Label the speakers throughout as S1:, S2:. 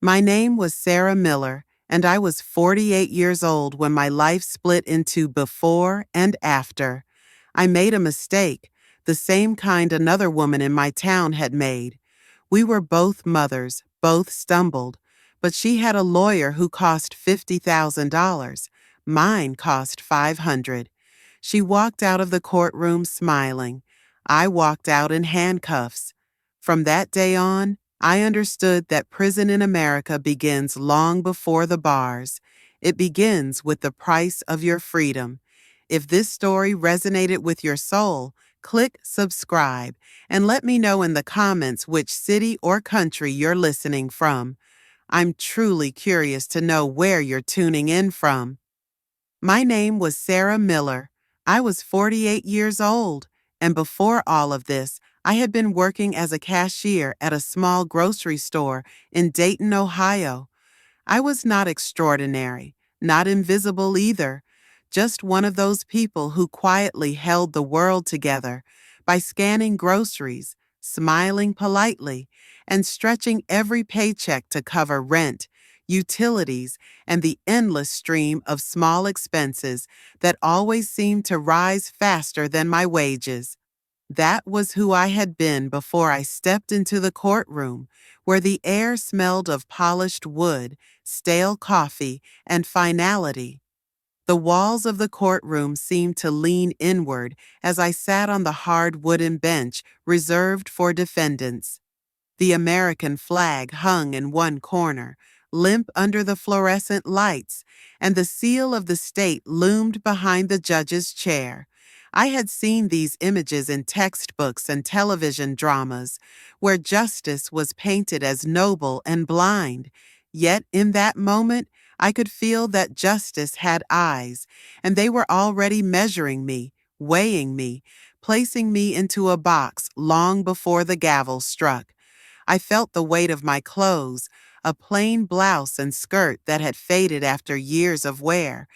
S1: My name was Sarah Miller, and I was 48 years old when my life split into before and after. I made a mistake, the same kind another woman in my town had made. We were both mothers, both stumbled, but she had a lawyer who cost $50,000. Mine cost $500. She walked out of the courtroom smiling. I walked out in handcuffs. From that day on, I understood that prison in America begins long before the bars. It begins with the price of your freedom. If this story resonated with your soul, click subscribe and let me know in the comments which city or country you're listening from. I'm truly curious to know where you're tuning in from. My name was Sarah Miller. I was 48 years old, and before all of this, I had been working as a cashier at a small grocery store in Dayton, Ohio. I was not extraordinary, not invisible either, just one of those people who quietly held the world together by scanning groceries, smiling politely, and stretching every paycheck to cover rent, utilities, and the endless stream of small expenses that always seemed to rise faster than my wages. That was who I had been before I stepped into the courtroom, where the air smelled of polished wood, stale coffee, and finality. The walls of the courtroom seemed to lean inward as I sat on the hard wooden bench reserved for defendants. The American flag hung in one corner, limp under the fluorescent lights, and the seal of the state loomed behind the judge's chair. I had seen these images in textbooks and television dramas, where justice was painted as noble and blind. Yet in that moment, I could feel that justice had eyes, and they were already measuring me, weighing me, placing me into a box long before the gavel struck. I felt the weight of my clothes, a plain blouse and skirt that had faded after years of wear.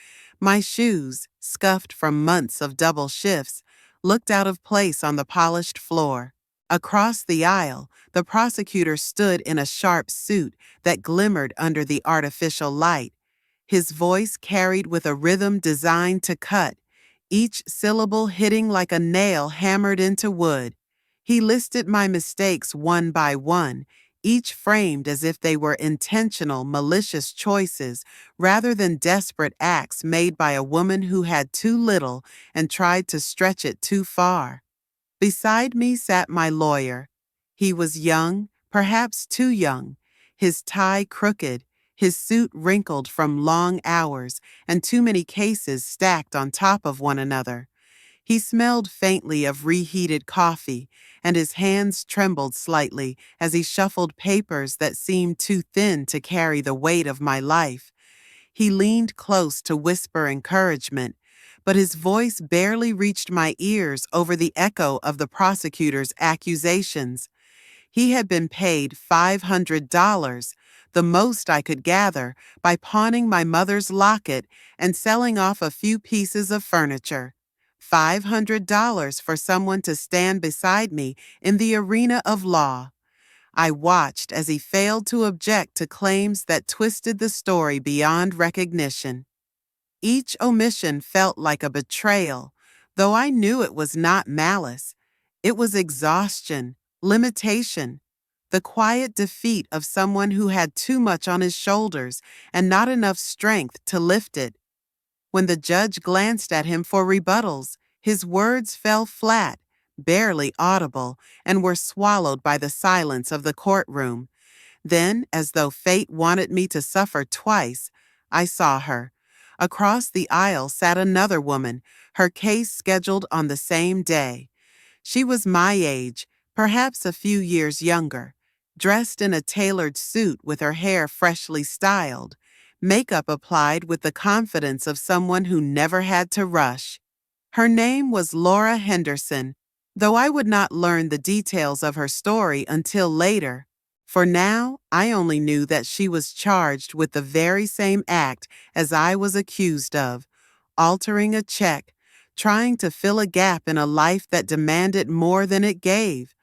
S1: My shoes, scuffed from months of double shifts, looked out of place on the polished floor. Across the aisle, the prosecutor stood in a sharp suit that glimmered under the artificial light. His voice carried with a rhythm designed to cut, each syllable hitting like a nail hammered into wood. He listed my mistakes one by one, each framed as if they were intentional, malicious choices rather than desperate acts made by a woman who had too little and tried to stretch it too far. Beside me sat my lawyer. He was young, perhaps too young, his tie crooked, his suit wrinkled from long hours and too many cases stacked on top of one another. He smelled faintly of reheated coffee, and his hands trembled slightly as he shuffled papers that seemed too thin to carry the weight of my life. He leaned close to whisper encouragement, but his voice barely reached my ears over the echo of the prosecutor's accusations. He had been paid $500, the most I could gather, by pawning my mother's locket and selling off a few pieces of furniture. $500 for someone to stand beside me in the arena of law. I watched as he failed to object to claims that twisted the story beyond recognition. Each omission felt like a betrayal, though I knew it was not malice. It was exhaustion, limitation, the quiet defeat of someone who had too much on his shoulders and not enough strength to lift it. When the judge glanced at him for rebuttals, his words fell flat, barely audible, and were swallowed by the silence of the courtroom. Then, as though fate wanted me to suffer twice, I saw her. Across the aisle sat another woman, her case scheduled on the same day. She was my age, perhaps a few years younger, dressed in a tailored suit with her hair freshly styled, makeup applied with the confidence of someone who never had to rush. Her name was Laura Henderson, though I would not learn the details of her story until later. For now, I only knew that she was charged with the very same act as I was accused of, altering a check, trying to fill a gap in a life that demanded more than it gave.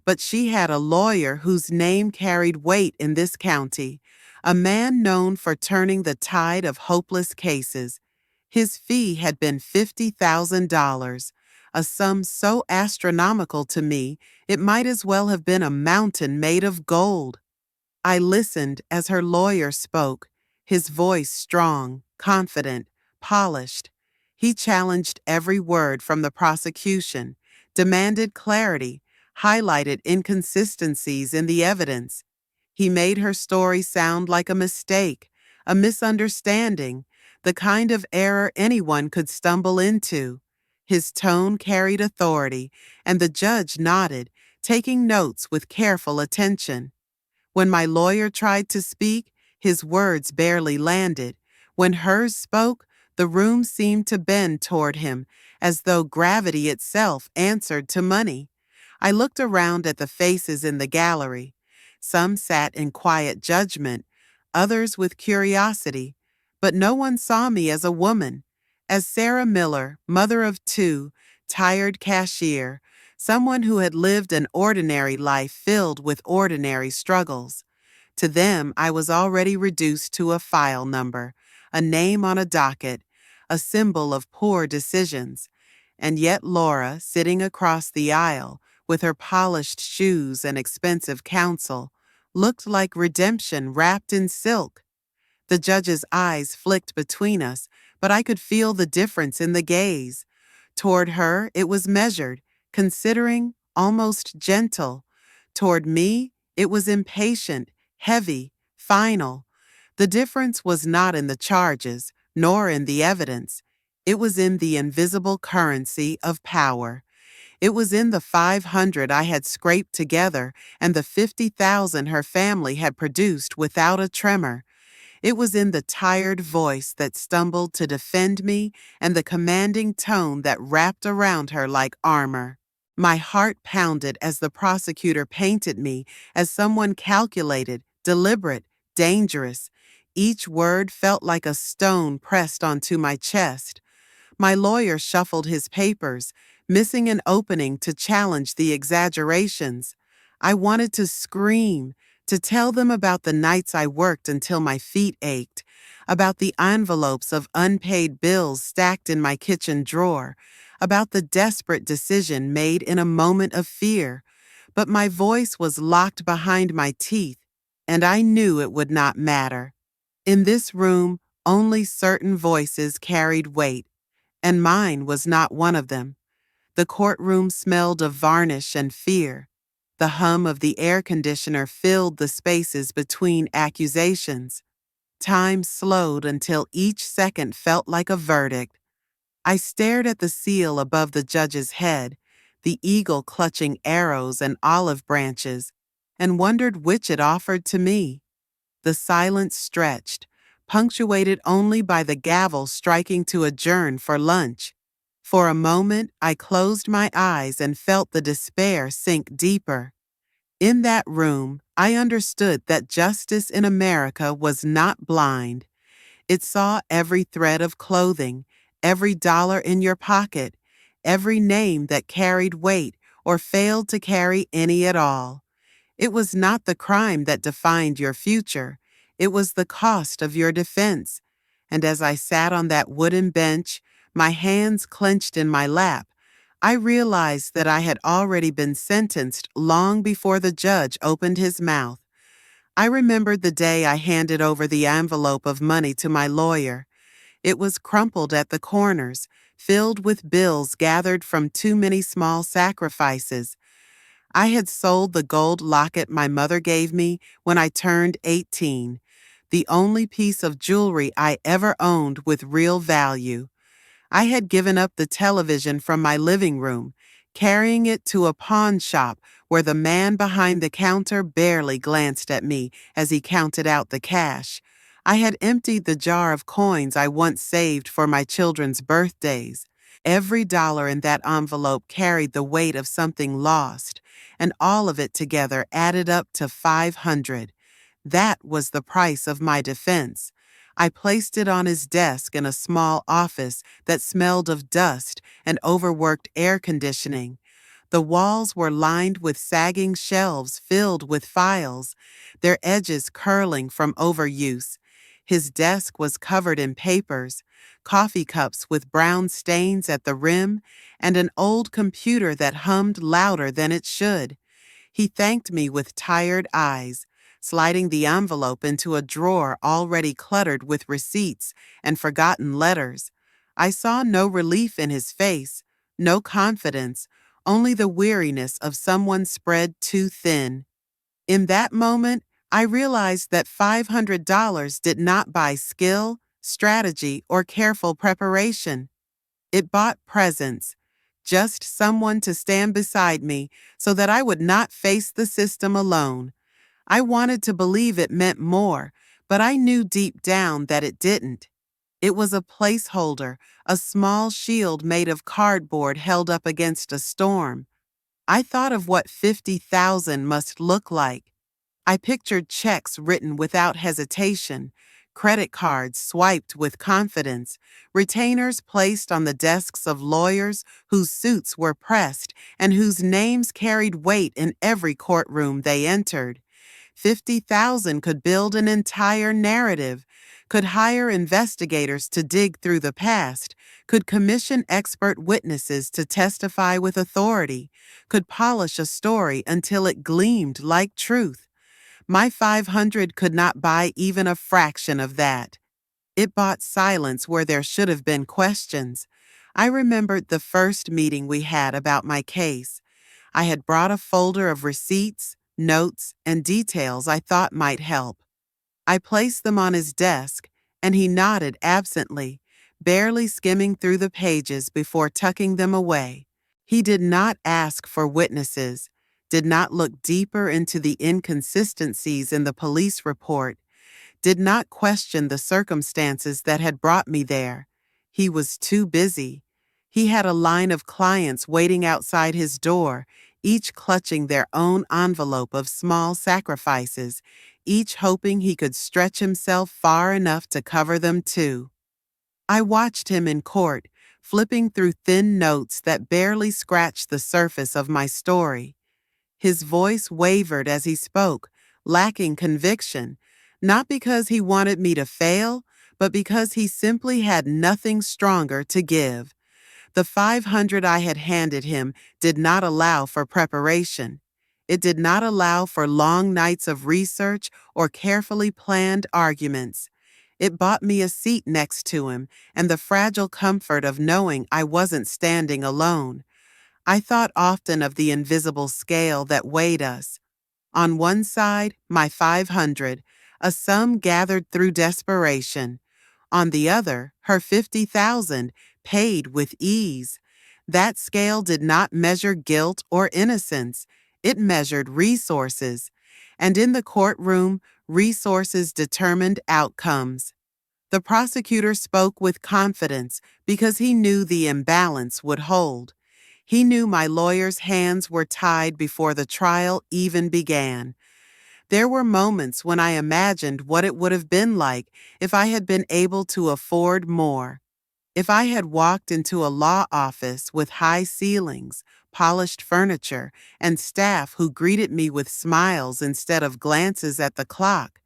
S1: But she had a lawyer whose name carried weight in this county, a man known for turning the tide of hopeless cases. His fee had been $50,000, a sum so astronomical to me it might as well have been a mountain made of gold. I listened as her lawyer spoke, his voice strong, confident, polished. He challenged every word from the prosecution, demanded clarity, highlighted inconsistencies in the evidence. He made her story sound like a mistake, a misunderstanding, the kind of error anyone could stumble into. His tone carried authority, and the judge nodded, taking notes with careful attention. When my lawyer tried to speak, his words barely landed. When hers spoke, the room seemed to bend toward him, as though gravity itself answered to money. I looked around at the faces in the gallery. Some sat in quiet judgment, others with curiosity, but no one saw me as a woman. As Sarah Miller, mother of two, tired cashier, someone who had lived an ordinary life filled with ordinary struggles. To them, I was already reduced to a file number, a name on a docket, a symbol of poor decisions. And yet Laura, sitting across the aisle, with her polished shoes and expensive counsel, looked like redemption wrapped in silk. The judge's eyes flicked between us, but I could feel the difference in the gaze. Toward her, it was measured, considering, almost gentle. Toward me, it was impatient, heavy, final. The difference was not in the charges, nor in the evidence. It was in the invisible currency of power. It was in the 500 I had scraped together and the 50,000 her family had produced without a tremor. It was in the tired voice that stumbled to defend me and the commanding tone that wrapped around her like armor. My heart pounded as the prosecutor painted me as someone calculated, deliberate, dangerous. Each word felt like a stone pressed onto my chest. My lawyer shuffled his papers, missing an opening to challenge the exaggerations. I wanted to scream, to tell them about the nights I worked until my feet ached, about the envelopes of unpaid bills stacked in my kitchen drawer, about the desperate decision made in a moment of fear. But my voice was locked behind my teeth, and I knew it would not matter. In this room, only certain voices carried weight, and mine was not one of them. The courtroom smelled of varnish and fear. The hum of the air conditioner filled the spaces between accusations. Time slowed until each second felt like a verdict. I stared at the seal above the judge's head, the eagle clutching arrows and olive branches, and wondered which it offered to me. The silence stretched, punctuated only by the gavel striking to adjourn for lunch. For a moment, I closed my eyes and felt the despair sink deeper. In that room, I understood that justice in America was not blind. It saw every thread of clothing, every dollar in your pocket, every name that carried weight or failed to carry any at all. It was not the crime that defined your future. It was the cost of your defense. And as I sat on that wooden bench, my hands clenched in my lap, I realized that I had already been sentenced long before the judge opened his mouth. I remembered the day I handed over the envelope of money to my lawyer. It was crumpled at the corners, filled with bills gathered from too many small sacrifices. I had sold the gold locket my mother gave me when I turned 18, the only piece of jewelry I ever owned with real value. I had given up the television from my living room, carrying it to a pawn shop where the man behind the counter barely glanced at me as he counted out the cash. I had emptied the jar of coins I once saved for my children's birthdays. Every dollar in that envelope carried the weight of something lost, and all of it together added up to 500. That was the price of my defense. I placed it on his desk in a small office that smelled of dust and overworked air conditioning. The walls were lined with sagging shelves filled with files, their edges curling from overuse. His desk was covered in papers, coffee cups with brown stains at the rim, and an old computer that hummed louder than it should. He thanked me with tired eyes, sliding the envelope into a drawer already cluttered with receipts and forgotten letters. I saw no relief in his face, no confidence, only the weariness of someone spread too thin. In that moment, I realized that $500 did not buy skill, strategy, or careful preparation. It bought presence, just someone to stand beside me so that I would not face the system alone. I wanted to believe it meant more, but I knew deep down that it didn't. It was a placeholder, a small shield made of cardboard held up against a storm. I thought of what 50,000 must look like. I pictured checks written without hesitation, credit cards swiped with confidence, retainers placed on the desks of lawyers whose suits were pressed and whose names carried weight in every courtroom they entered. 50,000 could build an entire narrative, could hire investigators to dig through the past, could commission expert witnesses to testify with authority, could polish a story until it gleamed like truth. My 500 could not buy even a fraction of that. It bought silence where there should have been questions. I remembered the first meeting we had about my case. I had brought a folder of receipts, notes, and details I thought might help. I placed them on his desk, and he nodded absently, barely skimming through the pages before tucking them away. He did not ask for witnesses, did not look deeper into the inconsistencies in the police report, did not question the circumstances that had brought me there. He was too busy. He had a line of clients waiting outside his door, each clutching their own envelope of small sacrifices, each hoping he could stretch himself far enough to cover them too. I watched him in court, flipping through thin notes that barely scratched the surface of my story. His voice wavered as he spoke, lacking conviction, not because he wanted me to fail, but because he simply had nothing stronger to give. The 500 I had handed him did not allow for preparation. It did not allow for long nights of research or carefully planned arguments. It bought me a seat next to him and the fragile comfort of knowing I wasn't standing alone. I thought often of the invisible scale that weighed us. On one side, my 500, a sum gathered through desperation. On the other, her 50,000, paid with ease. That scale did not measure guilt or innocence. It measured resources. And in the courtroom, resources determined outcomes. The prosecutor spoke with confidence because he knew the imbalance would hold. He knew my lawyer's hands were tied before the trial even began. There were moments when I imagined what it would have been like if I had been able to afford more. If I had walked into a law office with high ceilings, polished furniture, and staff who greeted me with smiles instead of glances at the clock.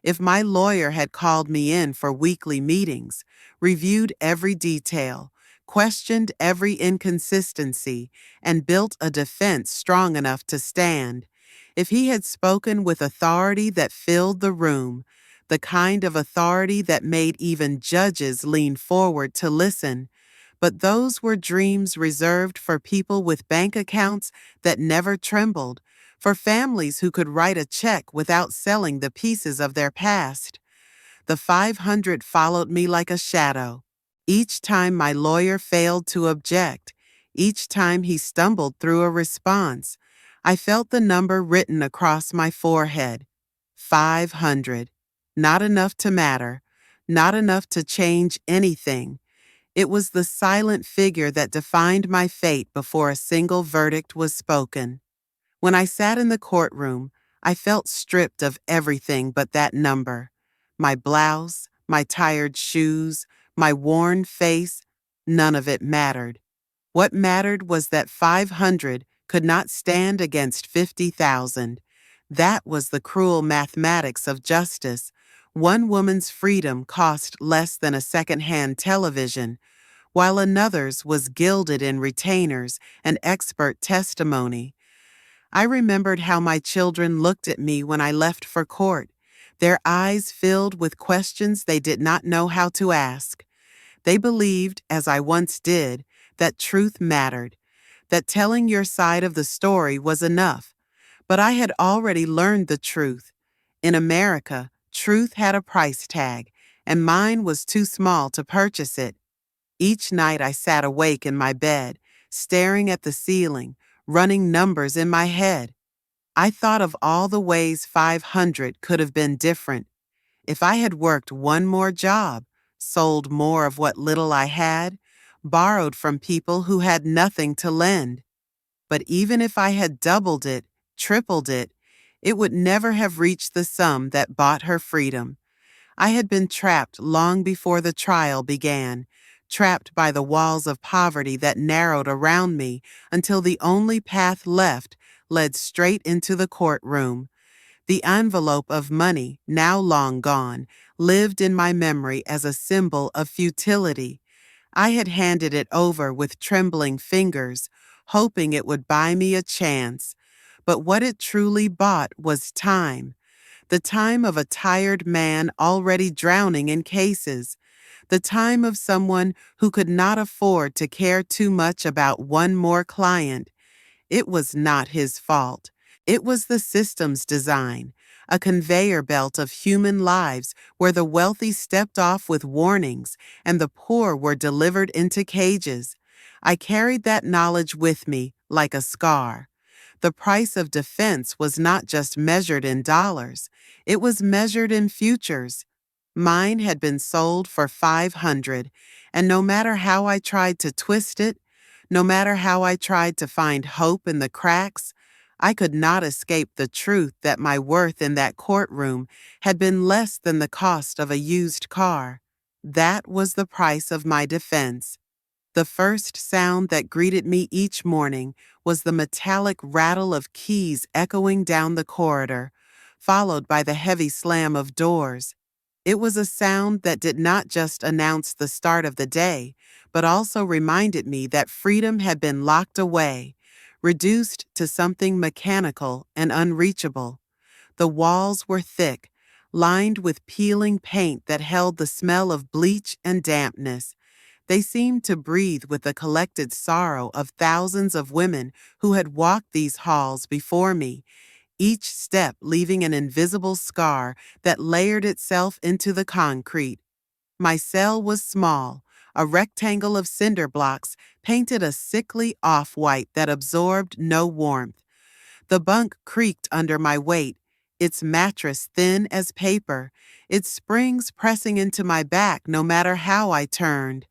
S1: If my lawyer had called me in for weekly meetings, reviewed every detail, questioned every inconsistency, and built a defense strong enough to stand. If he had spoken with authority that filled the room, the kind of authority that made even judges lean forward to listen. But those were dreams reserved for people with bank accounts that never trembled, for families who could write a check without selling the pieces of their past. The 500 followed me like a shadow. Each time my lawyer failed to object, each time he stumbled through a response, I felt the number written across my forehead. 500. Not enough to matter, not enough to change anything. It was the silent figure that defined my fate before a single verdict was spoken. When I sat in the courtroom, I felt stripped of everything but that number. My blouse, my tired shoes, my worn face, none of it mattered. What mattered was that 500 could not stand against 50,000. That was the cruel mathematics of justice. One woman's freedom cost less than a second-hand television, while another's was gilded in retainers and expert testimony. I remembered how my children looked at me when I left for court, their eyes filled with questions they did not know how to ask. They believed, as I once did, that truth mattered, that telling your side of the story was enough. But I had already learned the truth. In America, truth had a price tag, and mine was too small to purchase it. Each night I sat awake in my bed, staring at the ceiling, running numbers in my head. I thought of all the ways 500 could have been different. If I had worked one more job, sold more of what little I had, borrowed from people who had nothing to lend. But even if I had doubled it, tripled it would never have reached the sum that bought her freedom. I had been trapped long before the trial began, trapped by the walls of poverty that narrowed around me until the only path left led straight into the courtroom. The envelope of money, now long gone, lived in my memory as a symbol of futility. I had handed it over with trembling fingers, hoping it would buy me a chance. But what it truly bought was time. The time of a tired man already drowning in cases. The time of someone who could not afford to care too much about one more client. It was not his fault. It was the system's design, a conveyor belt of human lives where the wealthy stepped off with warnings and the poor were delivered into cages. I carried that knowledge with me like a scar. The price of defense was not just measured in dollars, it was measured in futures. Mine had been sold for 500, and no matter how I tried to twist it, no matter how I tried to find hope in the cracks, I could not escape the truth that my worth in that courtroom had been less than the cost of a used car. That was the price of my defense. The first sound that greeted me each morning was the metallic rattle of keys echoing down the corridor, followed by the heavy slam of doors. It was a sound that did not just announce the start of the day, but also reminded me that freedom had been locked away, reduced to something mechanical and unreachable. The walls were thick, lined with peeling paint that held the smell of bleach and dampness. They seemed to breathe with the collected sorrow of thousands of women who had walked these halls before me, each step leaving an invisible scar that layered itself into the concrete. My cell was small, a rectangle of cinder blocks painted a sickly off-white that absorbed no warmth. The bunk creaked under my weight, its mattress thin as paper, its springs pressing into my back no matter how I turned.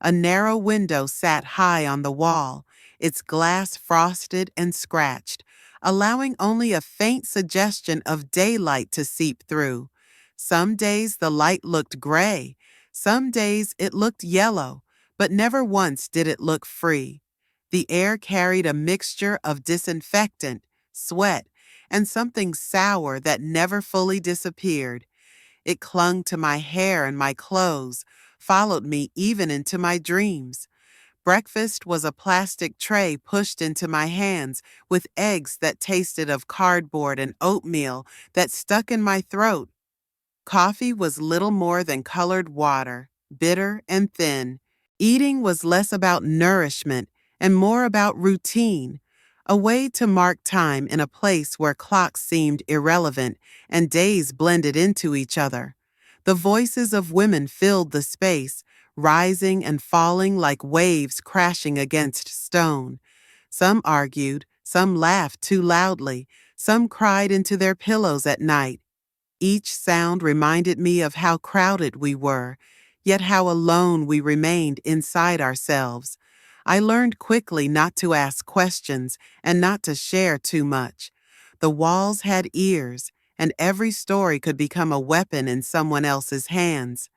S1: A narrow window sat high on the wall, its glass frosted and scratched, allowing only a faint suggestion of daylight to seep through. Some days the light looked gray, some days it looked yellow, but never once did it look free. The air carried a mixture of disinfectant, sweat, and something sour that never fully disappeared. It clung to my hair and my clothes, followed me even into my dreams. Breakfast was a plastic tray pushed into my hands with eggs that tasted of cardboard and oatmeal that stuck in my throat. Coffee was little more than colored water, bitter and thin. Eating was less about nourishment and more about routine, a way to mark time in a place where clocks seemed irrelevant and days blended into each other. The voices of women filled the space, rising and falling like waves crashing against stone. Some argued, some laughed too loudly, some cried into their pillows at night. Each sound reminded me of how crowded we were, yet how alone we remained inside ourselves. I learned quickly not to ask questions and not to share too much. The walls had ears, and every story could become a weapon in someone else's hands.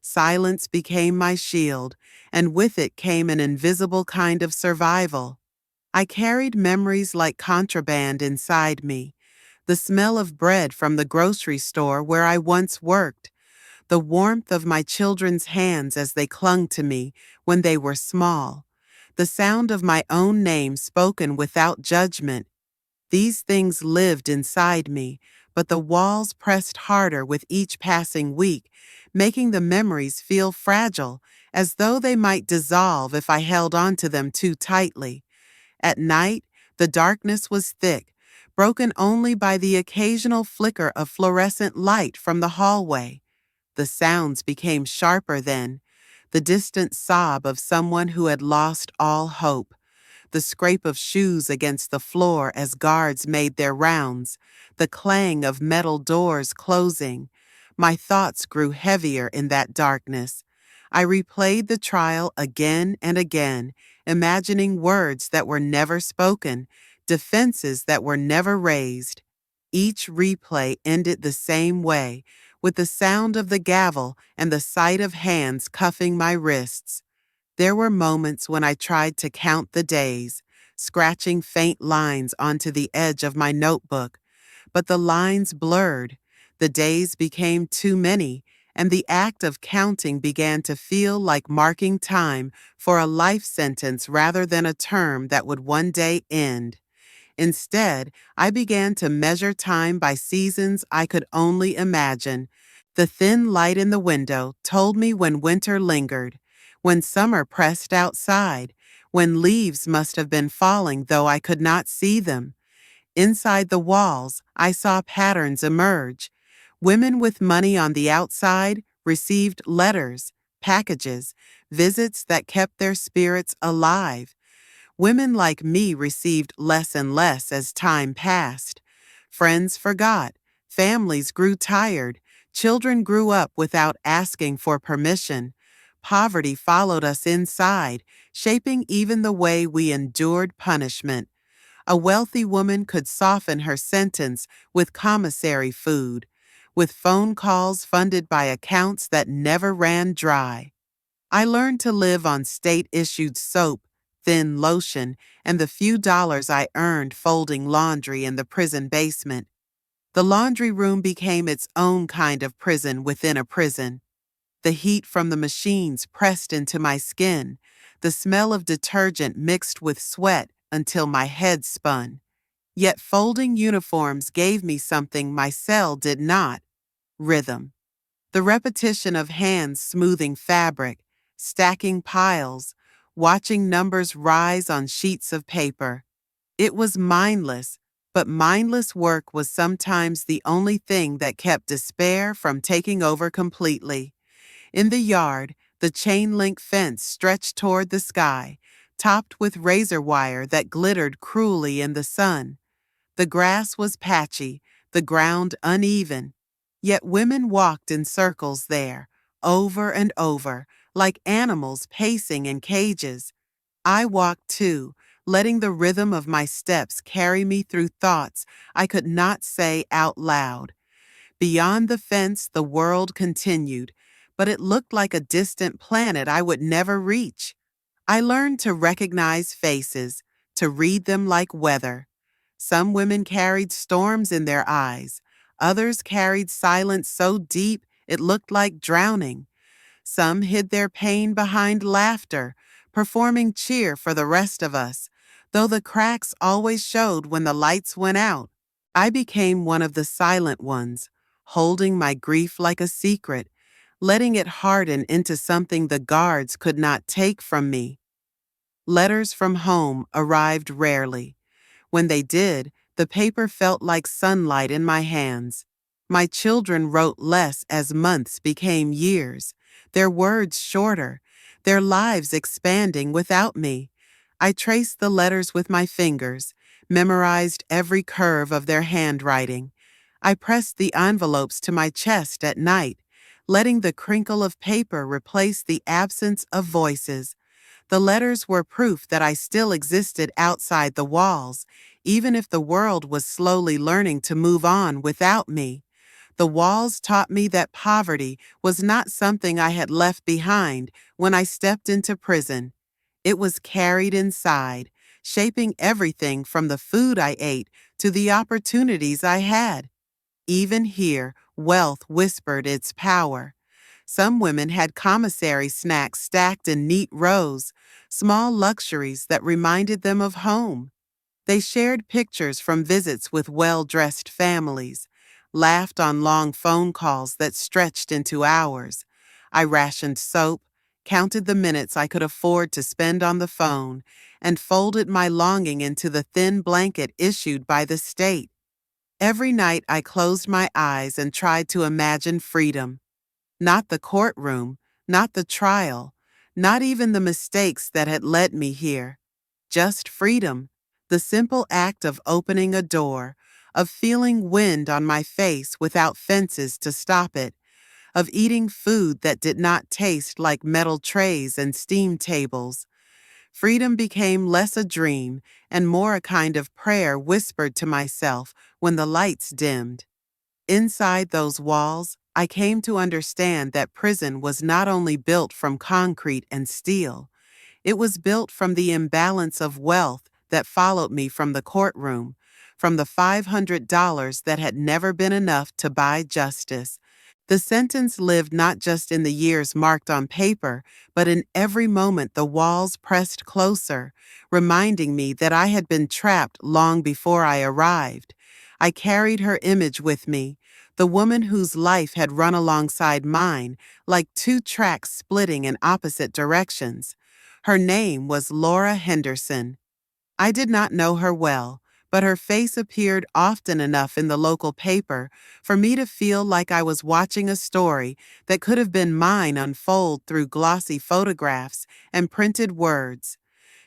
S1: Silence became my shield, and with it came an invisible kind of survival. I carried memories like contraband inside me. The smell of bread from the grocery store where I once worked, the warmth of my children's hands as they clung to me when they were small, the sound of my own name spoken without judgment. These things lived inside me, but the walls pressed harder with each passing week, making the memories feel fragile, as though they might dissolve if I held onto them too tightly. At night, the darkness was thick, broken only by the occasional flicker of fluorescent light from the hallway. The sounds became sharper then, the distant sob of someone who had lost all hope, the scrape of shoes against the floor as guards made their rounds, the clang of metal doors closing. My thoughts grew heavier in that darkness. I replayed the trial again and again, imagining words that were never spoken, defenses that were never raised. Each replay ended the same way, with the sound of the gavel and the sight of hands cuffing my wrists. There were moments when I tried to count the days, scratching faint lines onto the edge of my notebook, but the lines blurred. The days became too many, and the act of counting began to feel like marking time for a life sentence rather than a term that would one day end. Instead, I began to measure time by seasons I could only imagine. The thin light in the window told me when winter lingered, when summer pressed outside, when leaves must have been falling though I could not see them. Inside the walls, I saw patterns emerge. Women with money on the outside received letters, packages, visits that kept their spirits alive. Women like me received less and less as time passed. Friends forgot, families grew tired, children grew up without asking for permission. Poverty followed us inside, shaping even the way we endured punishment. A wealthy woman could soften her sentence with commissary food, with phone calls funded by accounts that never ran dry. I learned to live on state-issued soap, thin lotion, and the few dollars I earned folding laundry in the prison basement. The laundry room became its own kind of prison within a prison. The heat from the machines pressed into my skin, the smell of detergent mixed with sweat until my head spun. Yet folding uniforms gave me something my cell did not: rhythm. The repetition of hands smoothing fabric, stacking piles, watching numbers rise on sheets of paper. It was mindless, but mindless work was sometimes the only thing that kept despair from taking over completely. In the yard, the chain-link fence stretched toward the sky, topped with razor wire that glittered cruelly in the sun. The grass was patchy, the ground uneven. Yet women walked in circles there, over and over, like animals pacing in cages. I walked too, letting the rhythm of my steps carry me through thoughts I could not say out loud. Beyond the fence, the world continued, but it looked like a distant planet I would never reach. I learned to recognize faces, to read them like weather. Some women carried storms in their eyes. Others carried silence so deep it looked like drowning. Some hid their pain behind laughter, performing cheer for the rest of us, though the cracks always showed when the lights went out. I became one of the silent ones, holding my grief like a secret, letting it harden into something the guards could not take from me. Letters from home arrived rarely. When they did, the paper felt like sunlight in my hands. My children wrote less as months became years, their words shorter, their lives expanding without me. I traced the letters with my fingers, memorized every curve of their handwriting. I pressed the envelopes to my chest at night, letting the crinkle of paper replace the absence of voices. The letters were proof that I still existed outside the walls, even if the world was slowly learning to move on without me. The walls taught me that poverty was not something I had left behind when I stepped into prison. It was carried inside, shaping everything from the food I ate to the opportunities I had. Even here, wealth whispered its power. Some women had commissary snacks stacked in neat rows, small luxuries that reminded them of home. They shared pictures from visits with well-dressed families, laughed on long phone calls that stretched into hours. I rationed soap, counted the minutes I could afford to spend on the phone, and folded my longing into the thin blanket issued by the state. Every night I closed my eyes and tried to imagine freedom. Not the courtroom, not the trial, not even the mistakes that had led me here. Just freedom, the simple act of opening a door, of feeling wind on my face without fences to stop it, of eating food that did not taste like metal trays and steam tables. Freedom became less a dream and more a kind of prayer whispered to myself when the lights dimmed. Inside those walls, I came to understand that prison was not only built from concrete and steel, it was built from the imbalance of wealth that followed me from the courtroom, from the $500 that had never been enough to buy justice. The sentence lived not just in the years marked on paper, but in every moment the walls pressed closer, reminding me that I had been trapped long before I arrived. I carried her image with me, the woman whose life had run alongside mine, like two tracks splitting in opposite directions. Her name was Laura Henderson. I did not know her well, but her face appeared often enough in the local paper for me to feel like I was watching a story that could have been mine unfold through glossy photographs and printed words.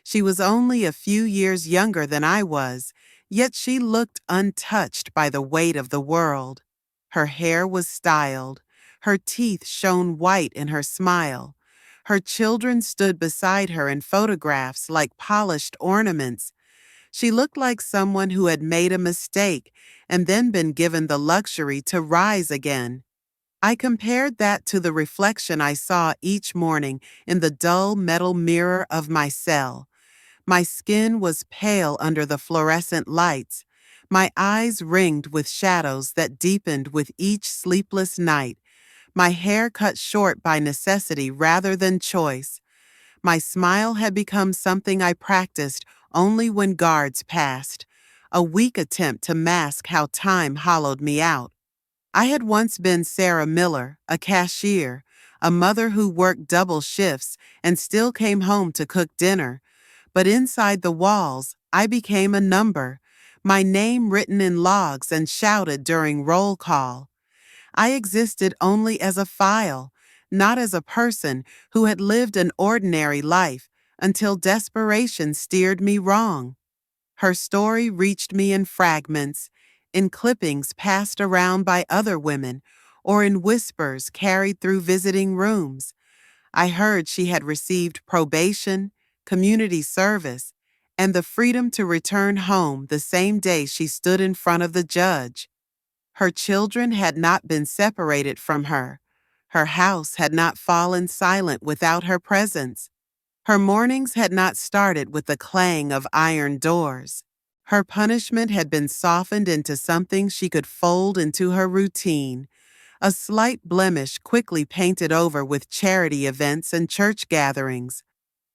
S1: She was only a few years younger than I was, yet she looked untouched by the weight of the world. Her hair was styled, her teeth shone white in her smile. Her children stood beside her in photographs like polished ornaments. She looked like someone who had made a mistake and then been given the luxury to rise again. I compared that to the reflection I saw each morning in the dull metal mirror of my cell. My skin was pale under the fluorescent lights, my eyes ringed with shadows that deepened with each sleepless night, my hair cut short by necessity rather than choice. My smile had become something I practiced only when guards passed, a weak attempt to mask how time hollowed me out. I had once been Sarah Miller, a cashier, a mother who worked double shifts and still came home to cook dinner. But inside the walls, I became a number, my name written in logs and shouted during roll call. I existed only as a file, not as a person who had lived an ordinary life until desperation steered me wrong. Her story reached me in fragments, in clippings passed around by other women, or in whispers carried through visiting rooms. I heard she had received probation, community service, and the freedom to return home the same day she stood in front of the judge. Her children had not been separated from her. Her house had not fallen silent without her presence. Her mornings had not started with the clang of iron doors. Her punishment had been softened into something she could fold into her routine, a slight blemish quickly painted over with charity events and church gatherings.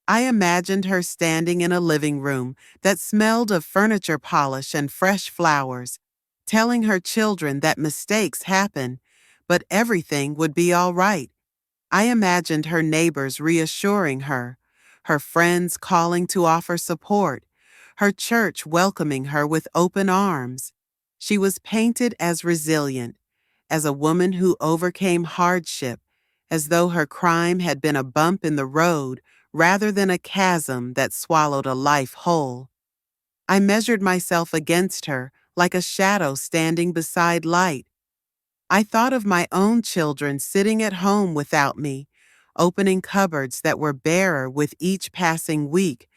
S1: I imagined her standing in a living room that smelled of furniture polish and fresh flowers, telling her children that mistakes happen, but everything would be all right. I imagined her neighbors reassuring her friends calling to offer support, her church welcoming her with open arms. She was painted as resilient, as a woman who overcame hardship, as though her crime had been a bump in the road rather than a chasm that swallowed a life whole. I measured myself against her like a shadow standing beside light. I thought of my own children sitting at home without me, opening cupboards that were barer with each passing week,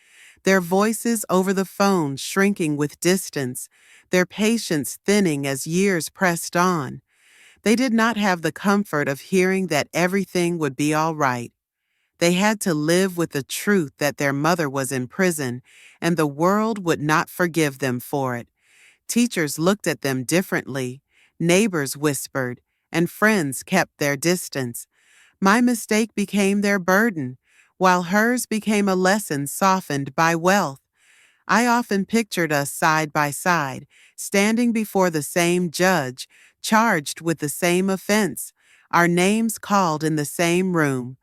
S1: their voices over the phone shrinking with distance, their patience thinning as years pressed on. They did not have the comfort of hearing that everything would be all right. They had to live with the truth that their mother was in prison, and the world would not forgive them for it. Teachers looked at them differently, neighbors whispered, and friends kept their distance. My mistake became their burden, while hers became a lesson softened by wealth. I often pictured us side by side, standing before the same judge, charged with the same offense, our names called in the same room.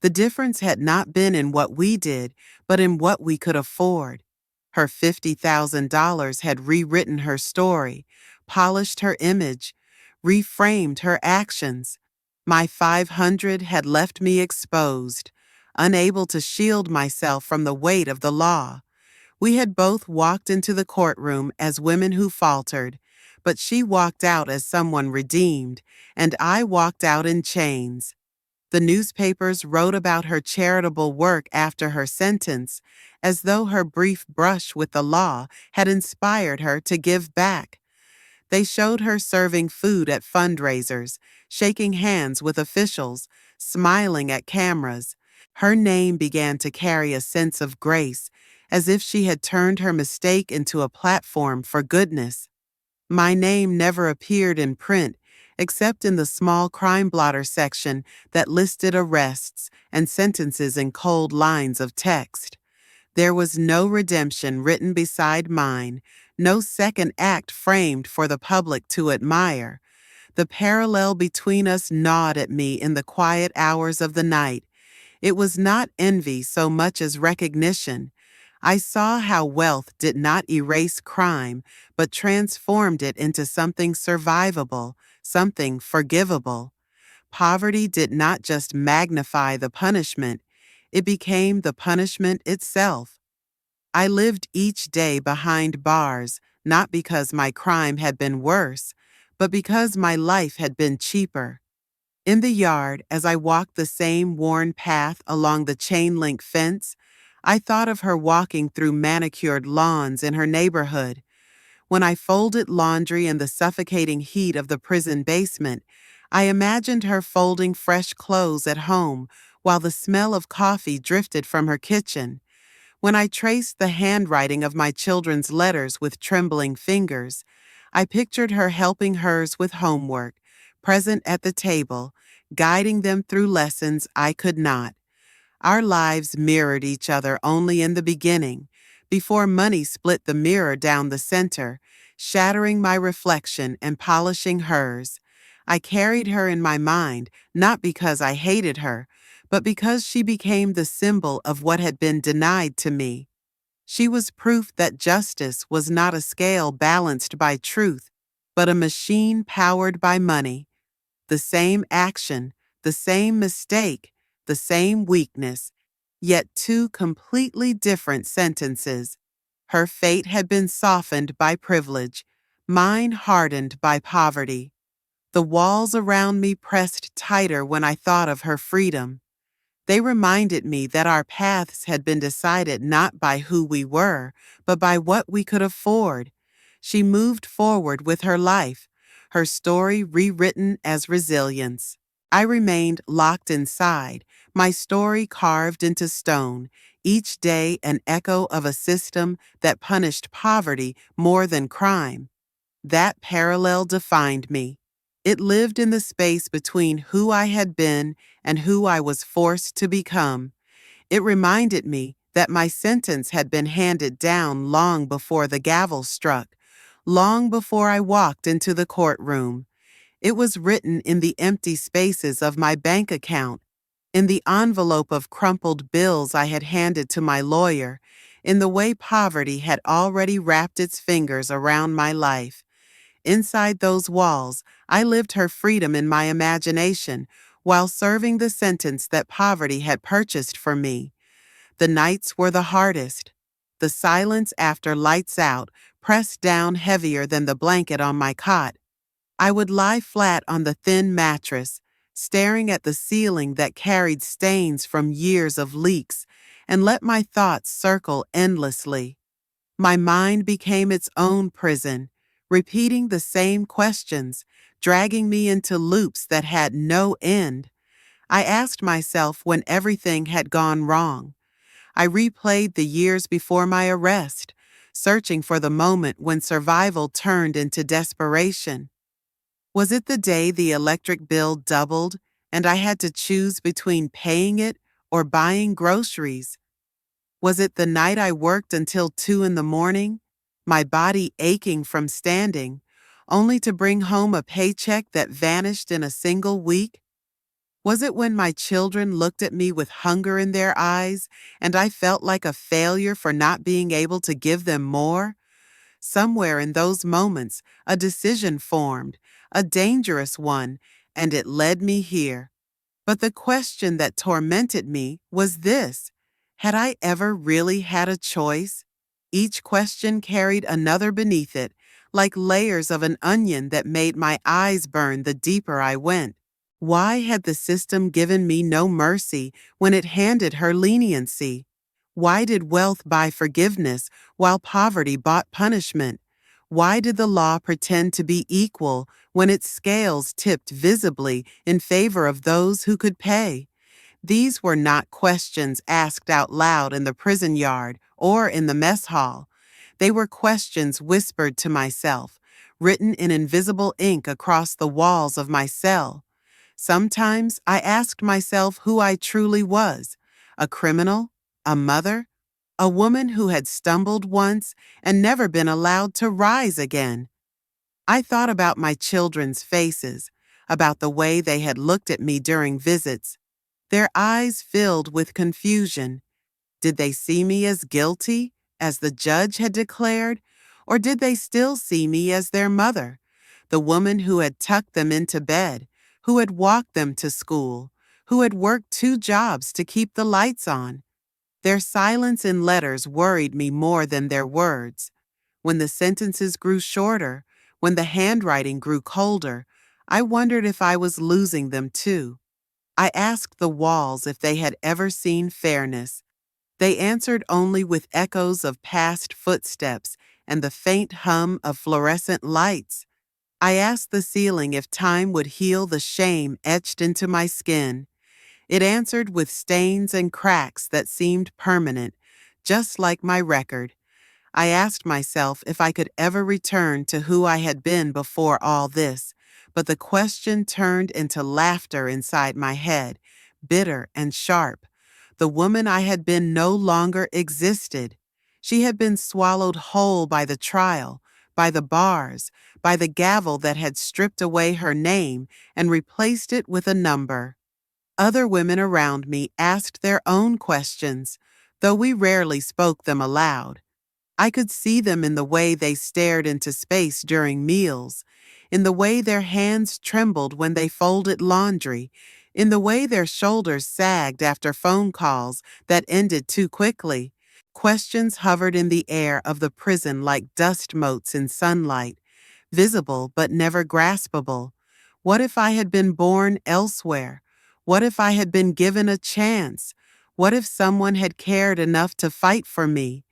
S1: The difference had not been in what we did, but in what we could afford. Her $50,000 had rewritten her story, polished her image, reframed her actions. My 500 had left me exposed, unable to shield myself from the weight of the law. We had both walked into the courtroom as women who faltered, but she walked out as someone redeemed, and I walked out in chains. The newspapers wrote about her charitable work after her sentence, as though her brief brush with the law had inspired her to give back. They showed her serving food at fundraisers, shaking hands with officials, smiling at cameras. Her name began to carry a sense of grace, as if she had turned her mistake into a platform for goodness. My name never appeared in print, except in the small crime blotter section that listed arrests and sentences in cold lines of text. There was no redemption written beside mine, no second act framed for the public to admire. The parallel between us gnawed at me in the quiet hours of the night. It was not envy so much as recognition. I saw how wealth did not erase crime, but transformed it into something survivable, something forgivable. Poverty did not just magnify the punishment, it became the punishment itself. I lived each day behind bars, not because my crime had been worse, but because my life had been cheaper. In the yard, as I walked the same worn path along the chain-link fence, I thought of her walking through manicured lawns in her neighborhood. When I folded laundry in the suffocating heat of the prison basement, I imagined her folding fresh clothes at home while the smell of coffee drifted from her kitchen. When I traced the handwriting of my children's letters with trembling fingers, I pictured her helping hers with homework, present at the table, guiding them through lessons I could not. Our lives mirrored each other only in the beginning, before money split the mirror down the center, shattering my reflection and polishing hers. I carried her in my mind, not because I hated her, but because she became the symbol of what had been denied to me. She was proof that justice was not a scale balanced by truth, but a machine powered by money. The same action, the same mistake, the same weakness, yet two completely different sentences. Her fate had been softened by privilege, mine hardened by poverty. The walls around me pressed tighter when I thought of her freedom. They reminded me that our paths had been decided not by who we were, but by what we could afford. She moved forward with her life, her story rewritten as resilience. I remained locked inside, my story carved into stone, each day an echo of a system that punished poverty more than crime. That parallel defined me. It lived in the space between who I had been and who I was forced to become. It reminded me that my sentence had been handed down long before the gavel struck, long before I walked into the courtroom. It was written in the empty spaces of my bank account, in the envelope of crumpled bills I had handed to my lawyer, in the way poverty had already wrapped its fingers around my life. Inside those walls, I lived her freedom in my imagination, while serving the sentence that poverty had purchased for me. The nights were the hardest. The silence after lights out pressed down heavier than the blanket on my cot. I would lie flat on the thin mattress, staring at the ceiling that carried stains from years of leaks, and let my thoughts circle endlessly. My mind became its own prison, repeating the same questions, dragging me into loops that had no end. I asked myself when everything had gone wrong. I replayed the years before my arrest, searching for the moment when survival turned into desperation. Was it the day the electric bill doubled and I had to choose between paying it or buying groceries? Was it the night I worked until 2 in the morning, my body aching from standing, only to bring home a paycheck that vanished in a single week? Was it when my children looked at me with hunger in their eyes and I felt like a failure for not being able to give them more? Somewhere in those moments, a decision formed, a dangerous one, and it led me here. But the question that tormented me was this: had I ever really had a choice? Each question carried another beneath it, like layers of an onion that made my eyes burn the deeper I went. Why had the system given me no mercy when it handed her leniency? Why did wealth buy forgiveness while poverty bought punishment? Why did the law pretend to be equal when its scales tipped visibly in favor of those who could pay? These were not questions asked out loud in the prison yard or in the mess hall. They were questions whispered to myself, written in invisible ink across the walls of my cell. Sometimes I asked myself who I truly was: a criminal, a mother, a woman who had stumbled once and never been allowed to rise again. I thought about my children's faces, about the way they had looked at me during visits, their eyes filled with confusion. Did they see me as guilty, as the judge had declared, or did they still see me as their mother, the woman who had tucked them into bed, who had walked them to school, who had worked 2 jobs to keep the lights on? Their silence in letters worried me more than their words. When the sentences grew shorter, when the handwriting grew colder, I wondered if I was losing them too. I asked the walls if they had ever seen fairness. They answered only with echoes of past footsteps and the faint hum of fluorescent lights. I asked the ceiling if time would heal the shame etched into my skin. It answered with stains and cracks that seemed permanent, just like my record. I asked myself if I could ever return to who I had been before all this, but the question turned into laughter inside my head, bitter and sharp. The woman I had been no longer existed. She had been swallowed whole by the trial, by the bars, by the gavel that had stripped away her name and replaced it with a number. Other women around me asked their own questions, though we rarely spoke them aloud. I could see them in the way they stared into space during meals, in the way their hands trembled when they folded laundry, in the way their shoulders sagged after phone calls that ended too quickly. Questions hovered in the air of the prison like dust motes in sunlight, visible but never graspable. What if I had been born elsewhere? What if I had been given a chance? What if someone had cared enough to fight for me?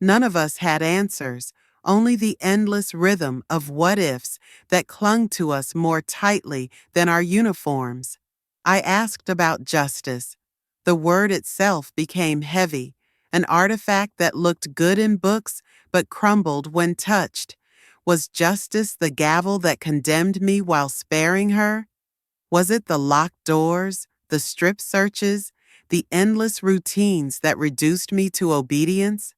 S1: None of us had answers, only the endless rhythm of what-ifs that clung to us more tightly than our uniforms. I asked about justice. The word itself became heavy, an artifact that looked good in books but crumbled when touched. Was justice the gavel that condemned me while sparing her? Was it the locked doors, the strip searches, the endless routines that reduced me to obedience?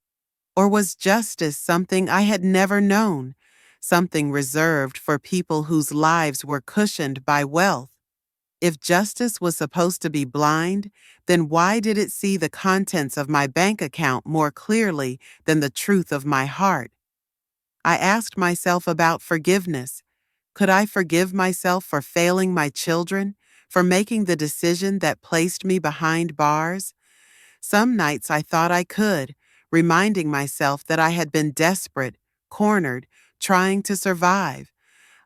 S1: Or was justice something I had never known, something reserved for people whose lives were cushioned by wealth? If justice was supposed to be blind, then why did it see the contents of my bank account more clearly than the truth of my heart? I asked myself about forgiveness. Could I forgive myself for failing my children, for making the decision that placed me behind bars? Some nights I thought I could, reminding myself that I had been desperate, cornered, trying to survive.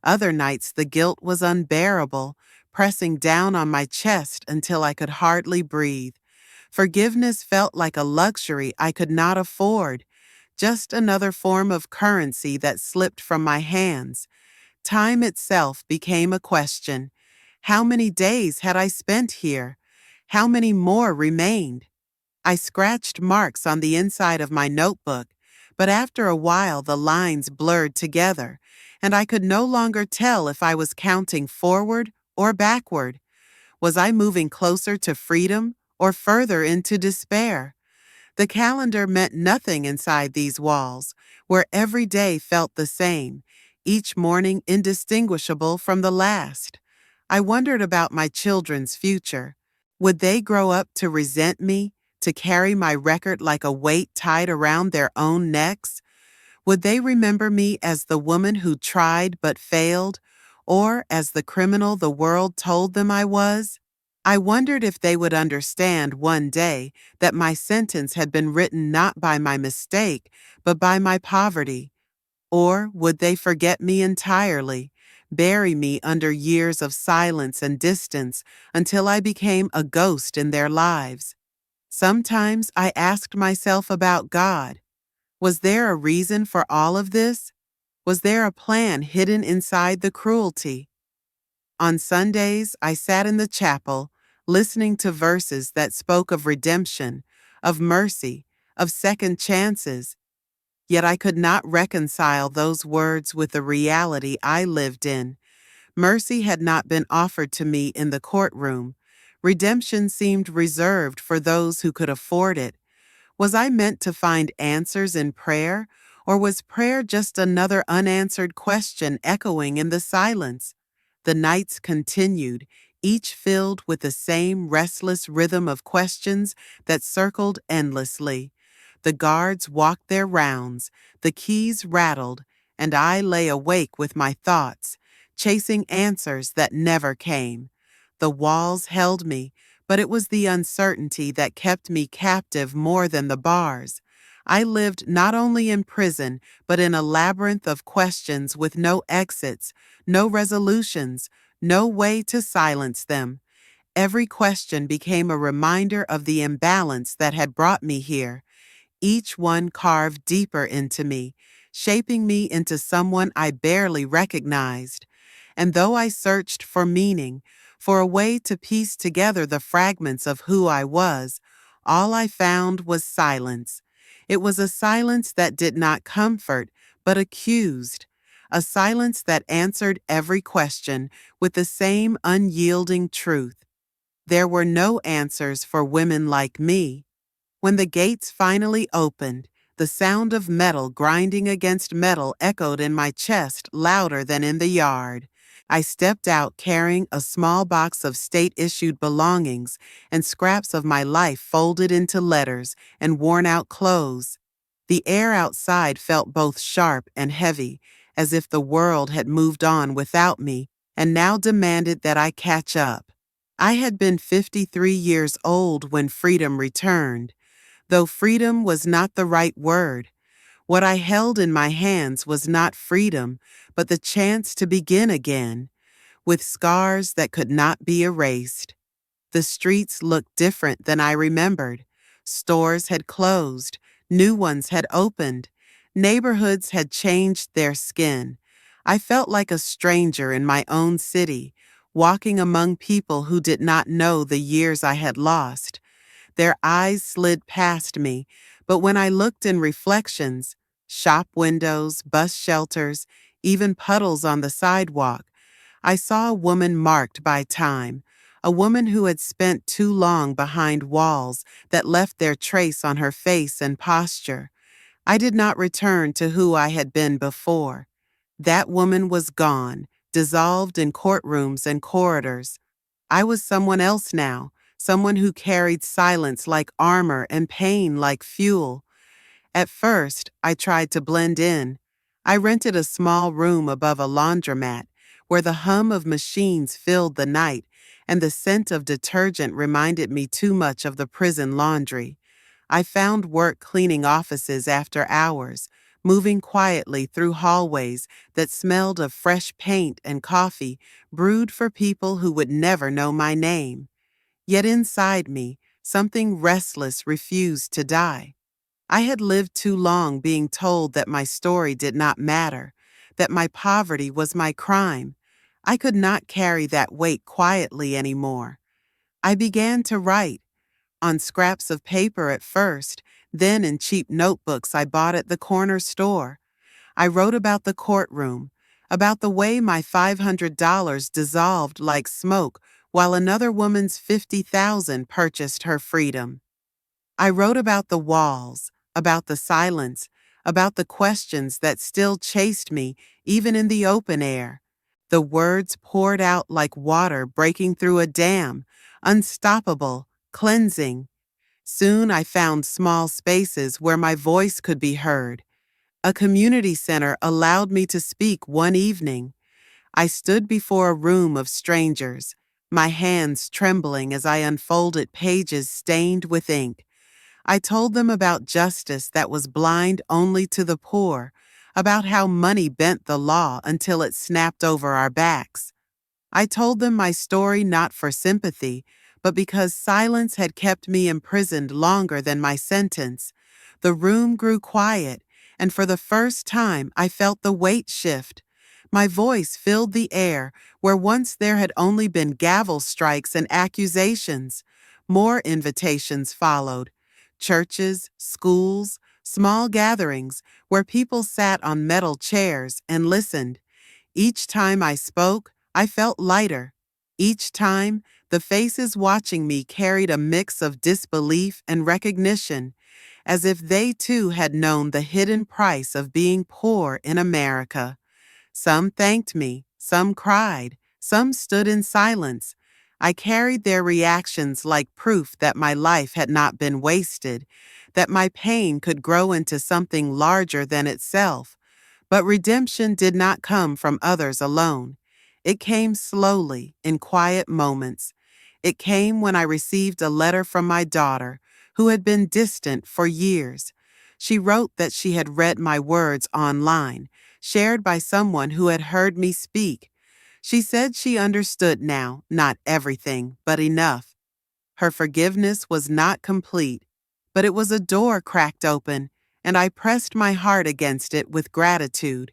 S1: Other nights the guilt was unbearable, pressing down on my chest until I could hardly breathe. Forgiveness felt like a luxury I could not afford, just another form of currency that slipped from my hands. Time itself became a question. How many days had I spent here? How many more remained? I scratched marks on the inside of my notebook, but after a while the lines blurred together, and I could no longer tell if I was counting forward or backward. Was I moving closer to freedom or further into despair? The calendar meant nothing inside these walls, where every day felt the same, each morning indistinguishable from the last. I wondered about my children's future. Would they grow up to resent me, to carry my record like a weight tied around their own necks? Would they remember me as the woman who tried but failed, or as the criminal the world told them I was? I wondered if they would understand one day that my sentence had been written not by my mistake, but by my poverty. Or would they forget me entirely, bury me under years of silence and distance until I became a ghost in their lives? Sometimes I asked myself about God. Was there a reason for all of this? Was there a plan hidden inside the cruelty? On Sundays, I sat in the chapel, listening to verses that spoke of redemption, of mercy, of second chances, yet I could not reconcile those words with the reality I lived in. Mercy had not been offered to me in the courtroom. Redemption seemed reserved for those who could afford it. Was I meant to find answers in prayer, or was prayer just another unanswered question echoing in the silence? The nights continued, each filled with the same restless rhythm of questions that circled endlessly. The guards walked their rounds, the keys rattled, and I lay awake with my thoughts, chasing answers that never came. The walls held me, but it was the uncertainty that kept me captive more than the bars. I lived not only in prison, but in a labyrinth of questions with no exits, no resolutions, no way to silence them. Every question became a reminder of the imbalance that had brought me here. Each one carved deeper into me, shaping me into someone I barely recognized. And though I searched for meaning, for a way to piece together the fragments of who I was, all I found was silence. It was a silence that did not comfort, but accused. A silence that answered every question with the same unyielding truth. There were no answers for women like me. When the gates finally opened, the sound of metal grinding against metal echoed in my chest louder than in the yard. I stepped out carrying a small box of state-issued belongings and scraps of my life folded into letters and worn-out clothes. The air outside felt both sharp and heavy, as if the world had moved on without me and now demanded that I catch up. I had been 53 years old when freedom returned. Though freedom was not the right word, what I held in my hands was not freedom, but the chance to begin again, with scars that could not be erased. The streets looked different than I remembered. Stores had closed, new ones had opened, neighborhoods had changed their skin. I felt like a stranger in my own city, walking among people who did not know the years I had lost. Their eyes slid past me, but when I looked in reflections, shop windows, bus shelters, even puddles on the sidewalk, I saw a woman marked by time, a woman who had spent too long behind walls that left their trace on her face and posture. I did not return to who I had been before. That woman was gone, dissolved in courtrooms and corridors. I was someone else now, someone who carried silence like armor and pain like fuel. At first, I tried to blend in. I rented a small room above a laundromat where the hum of machines filled the night and the scent of detergent reminded me too much of the prison laundry. I found work cleaning offices after hours, moving quietly through hallways that smelled of fresh paint and coffee brewed for people who would never know my name. Yet inside me, something restless refused to die. I had lived too long being told that my story did not matter, that my poverty was my crime. I could not carry that weight quietly anymore. I began to write, on scraps of paper at first, then in cheap notebooks I bought at the corner store. I wrote about the courtroom, about the way my $500 dissolved like smoke while another woman's $50,000 purchased her freedom. I wrote about the walls, about the silence, about the questions that still chased me even in the open air. The words poured out like water breaking through a dam, unstoppable, cleansing. Soon I found small spaces where my voice could be heard. A community center allowed me to speak one evening. I stood before a room of strangers, my hands trembling as I unfolded pages stained with ink. I told them about justice that was blind only to the poor, about how money bent the law until it snapped over our backs. I told them my story not for sympathy, but because silence had kept me imprisoned longer than my sentence. The room grew quiet, and for the first time I felt the weight shift. My voice filled the air where once there had only been gavel strikes and accusations. More invitations followed. Churches, schools, small gatherings where people sat on metal chairs and listened. Each time I spoke, I felt lighter. Each time, the faces watching me carried a mix of disbelief and recognition, as if they too had known the hidden price of being poor in America. Some thanked me, some cried, some stood in silence. I carried their reactions like proof that my life had not been wasted, that my pain could grow into something larger than itself. But redemption did not come from others alone. It came slowly, in quiet moments. It came when I received a letter from my daughter, who had been distant for years. She wrote that she had read my words online, shared by someone who had heard me speak. She said she understood now, not everything, but enough. Her forgiveness was not complete, but it was a door cracked open, and I pressed my heart against it with gratitude.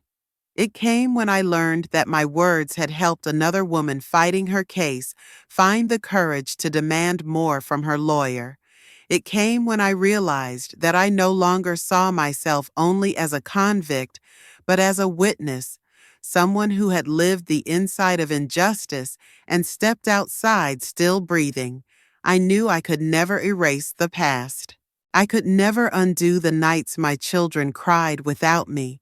S1: It came when I learned that my words had helped another woman fighting her case find the courage to demand more from her lawyer. It came when I realized that I no longer saw myself only as a convict, but as a witness, someone who had lived the inside of injustice and stepped outside still breathing. I knew I could never erase the past. I could never undo the nights my children cried without me,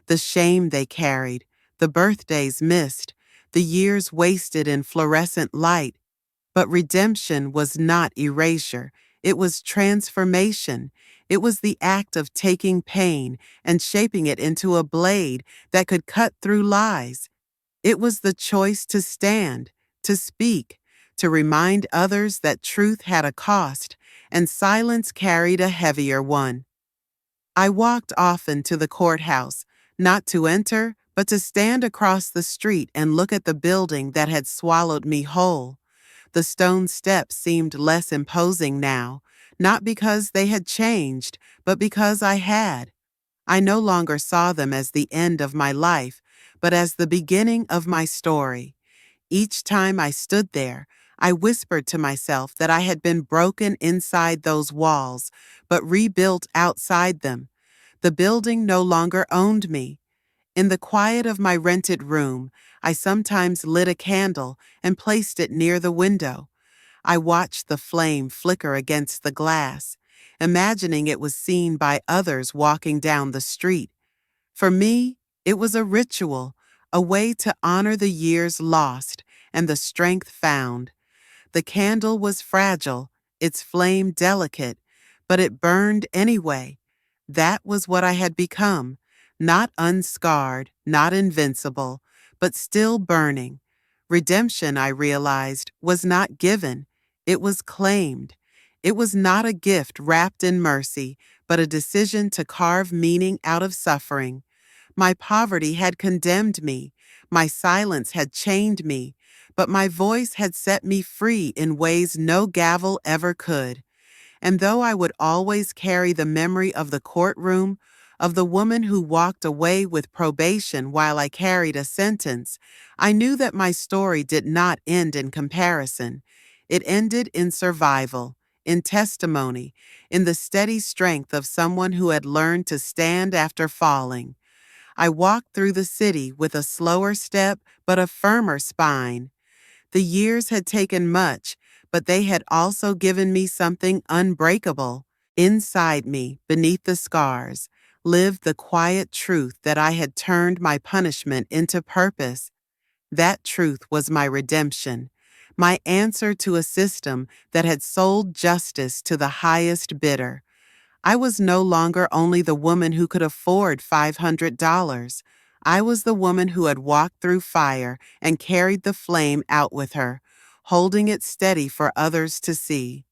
S1: the shame they carried, the birthdays missed, the years wasted in fluorescent light. But redemption was not erasure. It was transformation. It was the act of taking pain and shaping it into a blade that could cut through lies. It was the choice to stand, to speak, to remind others that truth had a cost, and silence carried a heavier one. I walked often to the courthouse, not to enter, but to stand across the street and look at the building that had swallowed me whole. The stone steps seemed less imposing now, not because they had changed, but because I had. I no longer saw them as the end of my life, but as the beginning of my story. Each time I stood there, I whispered to myself that I had been broken inside those walls, but rebuilt outside them. The building no longer owned me. In the quiet of my rented room, I sometimes lit a candle and placed it near the window. I watched the flame flicker against the glass, imagining it was seen by others walking down the street. For me, it was a ritual, a way to honor the years lost and the strength found. The candle was fragile, its flame delicate, but it burned anyway. That was what I had become, not unscarred, not invincible, but still burning. Redemption, I realized, was not given. It was claimed. It was not a gift wrapped in mercy, but a decision to carve meaning out of suffering. My poverty had condemned me. My silence had chained me. But my voice had set me free in ways no gavel ever could. And though I would always carry the memory of the courtroom, of the woman who walked away with probation while I carried a sentence, I knew that my story did not end in comparison. It ended in survival, in testimony, in the steady strength of someone who had learned to stand after falling. I walked through the city with a slower step but a firmer spine. The years had taken much, but they had also given me something unbreakable. Inside me, beneath the scars, lived the quiet truth that I had turned my punishment into purpose. That truth was my redemption, my answer to a system that had sold justice to the highest bidder. I was no longer only the woman who could afford $500. I was the woman who had walked through fire and carried the flame out with her, holding it steady for others to see.